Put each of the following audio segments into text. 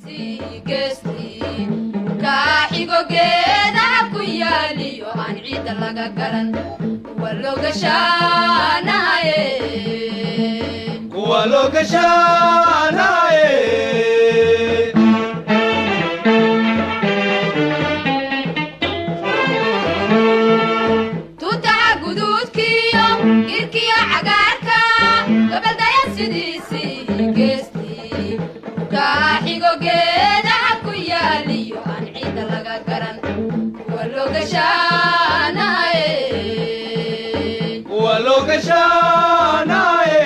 قستي كاحيقو قيدا كياليو عن عيد لغا قرن ولو قشاناي ولو قشاناي توتا قدود كيو كيركيو عقاركا قبل دايا سيديسي قستي كاحيقو قيدا كياليو عن عيد لغا قرن ولو قشاناي ولو قشاناي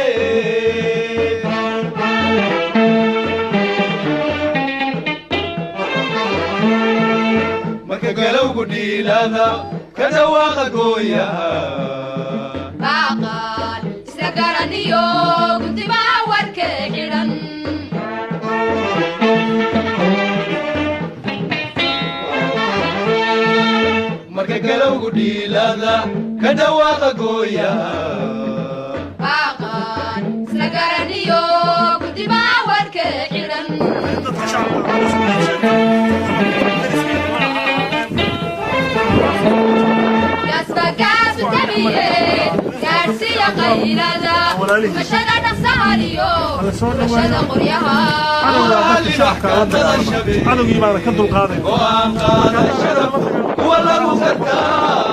marka galowgu dhiilada ka dhawaaqa gooyaha baaqaan isla garaniyo guntimaa warka xidhan marka galowgu dhiilada ka dhawaaqa gooyaha baaqaan isla garaniyo guntimaa warka xidhan gaasbagaasu tabiye gaadhsiya qaylada mashada dhaqsaaliyo mashada qoryaha cadowgii baana ka dulqaaday go'aan qaadashada kuwa lagu gartaa